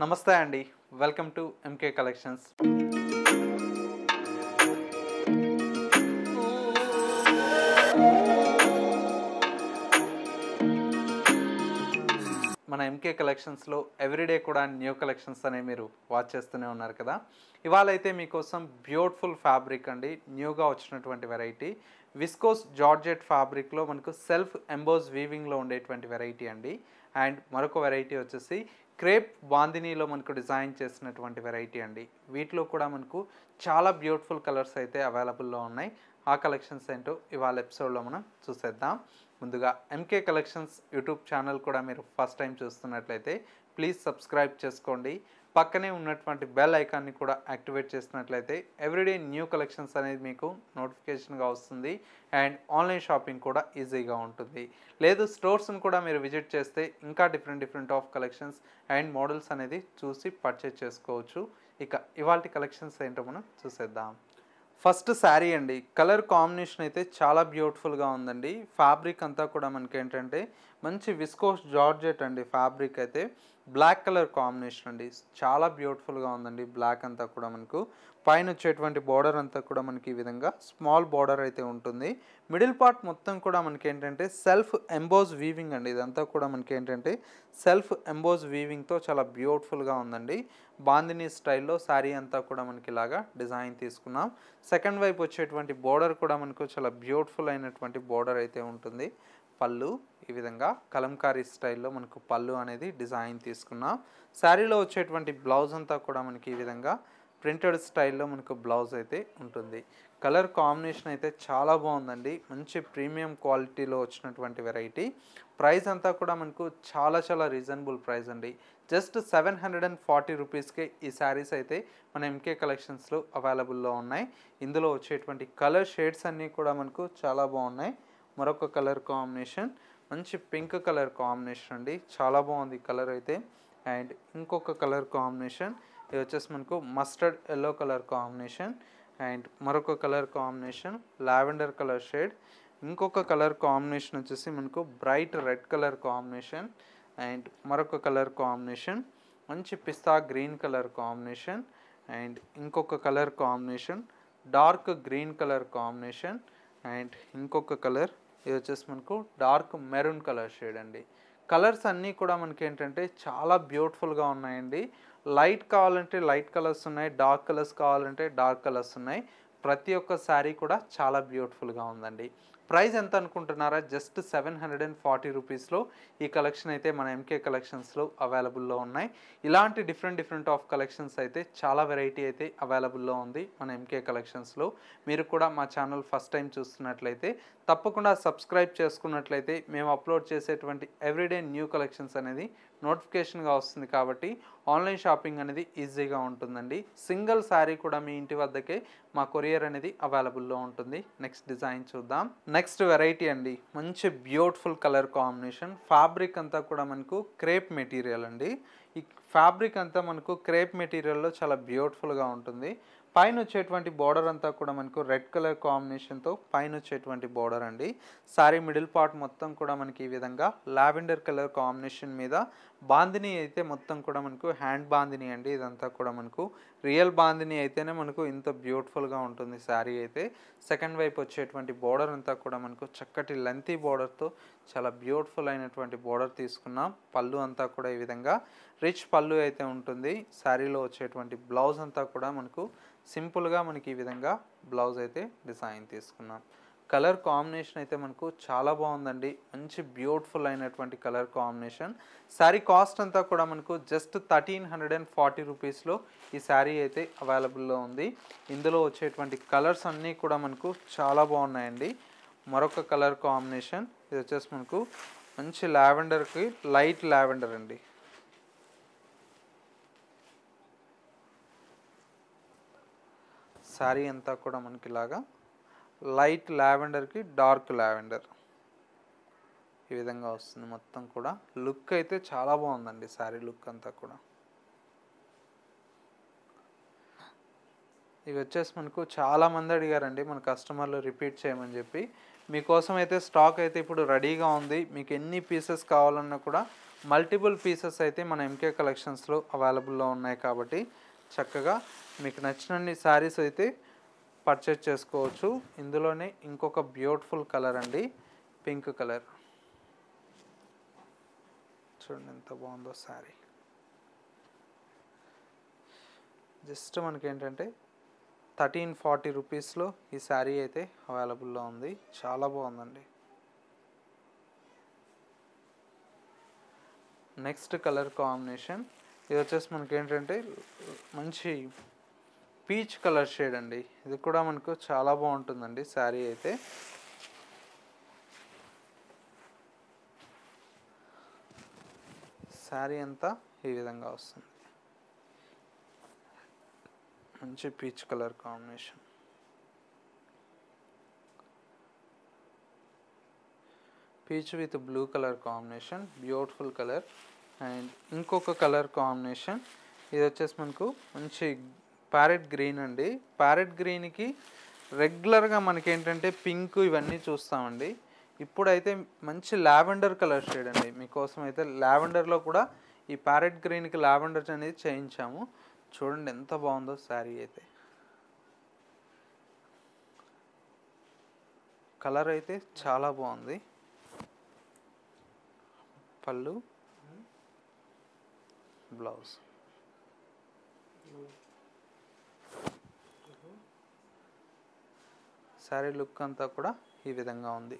నమస్తే అండి. Welcome to MK collections. మన ఎంకే కలెక్షన్స్లో ఎవ్రీడే కూడా న్యూ కలెక్షన్స్ అనేవి మీరు వాచ్ చేస్తూనే ఉన్నారు కదా. ఇవాళ అయితే మీకోసం బ్యూటిఫుల్ ఫ్యాబ్రిక్ అండి, న్యూగా వచ్చినటువంటి వెరైటీ విస్కోస్ జార్జెట్ ఫ్యాబ్రిక్లో మనకు సెల్ఫ్ ఎంబోస్ వీవింగ్లో ఉండేటువంటి వెరైటీ అండి. అండ్ మరొక వెరైటీ వచ్చేసి క్రేప్ బాందినీలో మనకు డిజైన్ చేసినటువంటి వెరైటీ అండి. వీటిలో కూడా మనకు చాలా బ్యూటిఫుల్ కలర్స్ అయితే అవైలబుల్లో ఉన్నాయి. ఆ కలెక్షన్స్ ఏంటో ఇవాళ ఎపిసోడ్లో మనం చూసేద్దాం. ముందుగా ఎంకే కలెక్షన్స్ యూట్యూబ్ ఛానల్ కూడా మీరు ఫస్ట్ టైం చూస్తున్నట్లయితే ప్లీజ్ సబ్స్క్రైబ్ చేసుకోండి. పక్కనే ఉన్నటువంటి బెల్ ఐకాన్ని కూడా యాక్టివేట్ చేసినట్లయితే ఎవ్రీడే న్యూ కలెక్షన్స్ అనేది మీకు నోటిఫికేషన్గా వస్తుంది. అండ్ ఆన్లైన్ షాపింగ్ కూడా ఈజీగా ఉంటుంది. లేదు స్టోర్స్ని కూడా మీరు విజిట్ చేస్తే ఇంకా different of collections and models అనేది చూసి పర్చేజ్ చేసుకోవచ్చు. ఇక ఇవాల్టి కలెక్షన్స్ ఏంటో మనం చూసేద్దాం. ఫస్ట్ శారీ అండి. కలర్ కాంబినేషన్ అయితే చాలా బ్యూటిఫుల్గా ఉందండి. ఫ్యాబ్రిక్ అంతా కూడా మనకి ఏంటంటే మంచి విస్కోస్ జార్జెట్ అండి. ఫ్యాబ్రిక్ అయితే బ్లాక్ కలర్ కాంబినేషన్ అండి. చాలా బ్యూటిఫుల్గా ఉందండి. బ్లాక్ అంతా కూడా మనకు పైన వచ్చేటువంటి బార్డర్ అంతా కూడా మనకి ఈ విధంగా స్మాల్ బార్డర్ అయితే ఉంటుంది. మిడిల్ పార్ట్ మొత్తం కూడా మనకి ఏంటంటే సెల్ఫ్ ఎంబోస్ వీవింగ్ అండి. ఇదంతా కూడా మనకి ఏంటంటే సెల్ఫ్ ఎంబోస్ వీవింగ్తో చాలా బ్యూటిఫుల్గా ఉందండి. బాందినీ స్టైల్లో శారీ అంతా కూడా మనకి ఇలాగా డిజైన్ తీసుకున్నాం. సెకండ్ వైపు వచ్చేటువంటి బోర్డర్ కూడా మనకు చాలా బ్యూటిఫుల్ అయినటువంటి బోర్డర్ అయితే ఉంటుంది. పళ్ళు ఈ విధంగా కలంకారీ స్టైల్లో మనకు పళ్ళు అనేది డిజైన్ తీసుకున్నాం. శారీలో వచ్చేటువంటి బ్లౌజ్ అంతా కూడా మనకి ఈ విధంగా ప్రింటెడ్ స్టైల్లో మనకు బ్లౌజ్ అయితే ఉంటుంది. కలర్ కాంబినేషన్ అయితే చాలా బాగుందండి. మంచి ప్రీమియం క్వాలిటీలో వచ్చినటువంటి వెరైటీ. ప్రైస్ అంతా కూడా మనకు చాలా రీజనబుల్ ప్రైస్ అండి. జస్ట్ 740 రూపీస్కే ఈ శారీస్ అయితే మన ఎంకే కలెక్షన్స్లో అవైలబుల్లో ఉన్నాయి. ఇందులో వచ్చేటువంటి కలర్ షేడ్స్ అన్నీ కూడా మనకు చాలా బాగున్నాయి. మరొక కలర్ కాంబినేషన్ మంచి పింక్ కలర్ కాంబినేషన్ అండి. చాలా బాగుంది కలర్ అయితే. అండ్ ఇంకొక కలర్ కాంబినేషన్ ఇది వచ్చేసి మనకు mustard yellow colour combination. And మరొక colour combination lavender colour shade. ఇంకొక కలర్ కాంబినేషన్ వచ్చేసి మనకు bright red colour combination. And మరొక కలర్ కాంబినేషన్ మంచి పిస్తా గ్రీన్ కలర్ కాంబినేషన్. అండ్ ఇంకొక colour combination dark green colour combination. And ఇంకొక కలర్ ఇది వచ్చేసి మనకు డార్క్ మెరూన్ కలర్ షేడ్ అండి. కలర్స్ అన్నీ కూడా మనకి ఏంటంటే చాలా బ్యూటిఫుల్గా ఉన్నాయండి. లైట్ కావాలంటే లైట్ కలర్స్ ఉన్నాయి, డార్క్ కలర్స్ కావాలంటే డార్క్ కలర్స్ ఉన్నాయి. ప్రతి ఒక్క శారీ కూడా చాలా బ్యూటిఫుల్గా ఉందండి. ప్రైస్ ఎంత అనుకుంటున్నారా? జస్ట్ 740 రూపీస్లో ఈ కలెక్షన్ అయితే మన ఎంకే కలెక్షన్స్లో అవైలబుల్లో ఉన్నాయి. ఇలాంటి డిఫరెంట్ ఆఫ్ కలెక్షన్స్ అయితే చాలా వెరైటీ అయితే అవైలబుల్లో ఉంది మన ఎంకే కలెక్షన్స్లో. మీరు కూడా మా ఛానల్ ఫస్ట్ టైం చూస్తున్నట్లయితే తప్పకుండా సబ్స్క్రైబ్ చేసుకున్నట్లయితే మేము అప్లోడ్ చేసేటువంటి ఎవ్రీడే న్యూ కలెక్షన్స్ అనేది నోటిఫికేషన్గా వస్తుంది. కాబట్టి ఆన్లైన్ షాపింగ్ అనేది ఈజీగా ఉంటుందండి. సింగిల్ శారీ కూడా మీ ఇంటి వద్దకే మా కొరియర్ అనేది అవైలబుల్లో ఉంటుంది. నెక్స్ట్ డిజైన్ చూద్దాం. నెక్స్ట్ వెరైటీ అండి. మంచి బ్యూటిఫుల్ కలర్ కాంబినేషన్. ఫ్యాబ్రిక్ అంతా కూడా మనకు క్రేప్ మెటీరియల్ అండి. ఈ ఫ్యాబ్రిక్ అంతా మనకు క్రేప్ మెటీరియల్లో చాలా బ్యూటిఫుల్గా ఉంటుంది. పైన వచ్చేటువంటి బార్డర్ అంతా కూడా మనకు రెడ్ కలర్ కాంబినేషన్తో పైన వచ్చేటువంటి బార్డర్ అండి. సారీ మిడిల్ పార్ట్ మొత్తం కూడా మనకి ఈ విధంగా లావెండర్ కలర్ కాంబినేషన్ మీద బాందిని అయితే మొత్తం కూడా మనకు హ్యాండ్ బాందిని అండి. ఇదంతా కూడా మనకు రియల్ బాందిని అయితేనే మనకు ఇంత బ్యూటిఫుల్గా ఉంటుంది శారీ అయితే. సెకండ్ వైపు వచ్చేటువంటి బార్డర్ అంతా కూడా మనకు చక్కటి లెంతీ బార్డర్తో చాలా బ్యూటిఫుల్ అయినటువంటి బార్డర్ తీసుకున్నాం. పళ్ళు అంతా కూడా ఈ విధంగా రిచ్ పళ్ళు అయితే ఉంటుంది. శారీలో వచ్చేటువంటి బ్లౌజ్ అంతా కూడా మనకు సింపుల్గా మనకి ఈ విధంగా బ్లౌజ్ అయితే డిజైన్ తీసుకున్నాం. కలర్ కాంబినేషన్ అయితే మనకు చాలా బాగుందండి. మంచి బ్యూటిఫుల్ అయినటువంటి కలర్ కాంబినేషన్. శారీ కాస్ట్ అంతా కూడా మనకు జస్ట్ 1340 రూపీస్లో ఈ శారీ అయితే అవైలబుల్లో ఉంది. ఇందులో వచ్చేటువంటి కలర్స్ అన్నీ కూడా మనకు చాలా బాగున్నాయండి. మరొక కలర్ కాంబినేషన్ ఇది వచ్చేసి మనకు మంచి లావెండర్కి లైట్ లావెండర్ అండి. శారీ అంతా కూడా మనకి ఇలాగా లైట్ లావెండర్కి డార్క్ లావెండర్ ఈ విధంగా వస్తుంది. మొత్తం కూడా లుక్ అయితే చాలా బాగుందండి. శారీ లుక్ అంతా కూడా ఇవి వచ్చేసి మనకు చాలామంది అడిగారండి మన కస్టమర్లు రిపీట్ చేయమని చెప్పి. మీకోసం అయితే స్టాక్ అయితే ఇప్పుడు రెడీగా ఉంది. మీకు ఎన్ని పీసెస్ కావాలన్నా కూడా మల్టిపుల్ పీసెస్ అయితే మన ఎంకే కలెక్షన్స్లో అవైలబుల్లో ఉన్నాయి కాబట్టి చక్కగా మీకు నచ్చినన్ని శారీస్ అయితే పర్చేజ్ చేసుకోవచ్చు. ఇందులోనే ఇంకొక బ్యూటిఫుల్ కలర్ అండి, పింక్ కలర్. చూడండి ఎంత బాగుందో శారీ. జస్ట్ మనకి ఏంటంటే 1340 రూపీస్లో ఈ శారీ అయితే అవైలబుల్లో ఉంది. చాలా బాగుందండి. నెక్స్ట్ కలర్ కాంబినేషన్ ఇది వచ్చేసి మనకి ఏంటంటే మంచి పీచ్ కలర్ షేడ్ అండి. ఇది కూడా మనకు చాలా బాగుంటుందండి శారీ అయితే. శారీ అంతా ఈ విధంగా వస్తుంది. మంచి peach colour combination. Peach with blue colour combination, beautiful colour. And ఇంకొక కలర్ కాంబినేషన్ ఇది వచ్చేసి మనకు మంచి ప్యారెట్ గ్రీన్ అండి. ప్యారెట్ గ్రీన్కి రెగ్యులర్గా మనకి ఏంటంటే పింక్ ఇవన్నీ చూస్తామండి. ఇప్పుడైతే మంచి లావెండర్ కలర్ షేడ్ అండి. మీకోసం అయితే లావెండర్లో కూడా ఈ ప్యారెట్ గ్రీన్కి లావెండర్ అనేది చేయించాము. చూడండి ఎంత బాగుందో శారీ అయితే. కలర్ అయితే చాలా బాగుంది. పళ్ళు, బ్లౌజ్. శారీ లుక్ అంతా కూడా ఈ విధంగా ఉంది.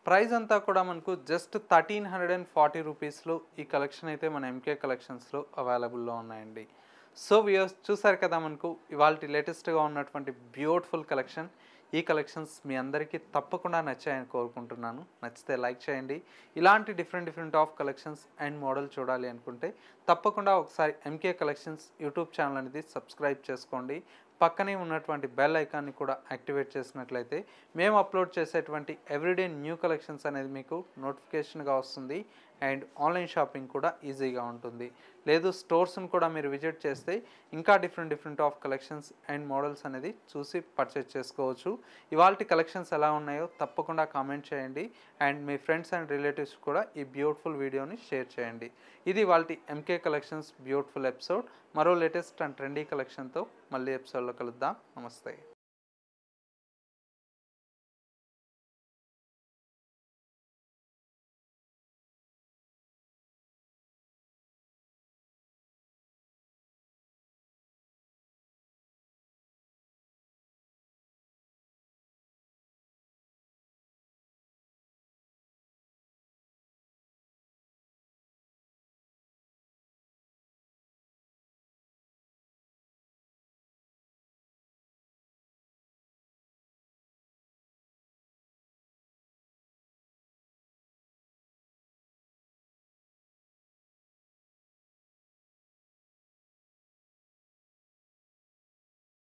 ప్రైస్ అంతా కూడా మనకు జస్ట్ 1340 రూపీస్లో ఈ కలెక్షన్ అయితే మన ఎంకే కలెక్షన్స్లో అవైలబుల్లో ఉన్నాయండి. సో వ్యూయర్స్ చూసారు కదా, మనకు ఇవాళ లేటెస్ట్గా ఉన్నటువంటి బ్యూటిఫుల్ కలెక్షన్. ఈ కలెక్షన్స్ మీ అందరికీ తప్పకుండా నచ్చాయని కోరుకుంటున్నాను. నచ్చితే లైక్ చేయండి. ఇలాంటి different of collections and model చూడాలి అనుకుంటే తప్పకుండా ఒకసారి ఎంకే కలెక్షన్స్ యూట్యూబ్ ఛానల్ అనేది సబ్స్క్రైబ్ చేసుకోండి. పక్కనే ఉన్నటువంటి బెల్ ఐకాన్ని కూడా యాక్టివేట్ చేసినట్లయితే మేము అప్లోడ్ చేసేటువంటి ఎవ్రీడే న్యూ కలెక్షన్స్ అనేది మీకు నోటిఫికేషన్గా వస్తుంది. అండ్ ఆన్లైన్ షాపింగ్ కూడా ఈజీగా ఉంటుంది. లేదు స్టోర్స్ని కూడా మీరు విజిట్ చేస్తే ఇంకా different of collections and models అనేది చూసి పర్చేజ్ చేసుకోవచ్చు. ఇవాల్టి కలెక్షన్స్ ఎలా ఉన్నాయో తప్పకుండా కామెంట్ చేయండి. And me friends and relatives కూడా ఈ బ్యూటిఫుల్ వీడియోని షేర్ చేయండి. ఇది ఇవాల్టి ఎంకే కలెక్షన్స్ బ్యూటిఫుల్ ఎపిసోడ్. మరో లేటెస్ట్ అండ్ ట్రెండీ కలెక్షన్తో మళ్ళీ ఎపిసోడ్లో కలుద్దాం. నమస్తే.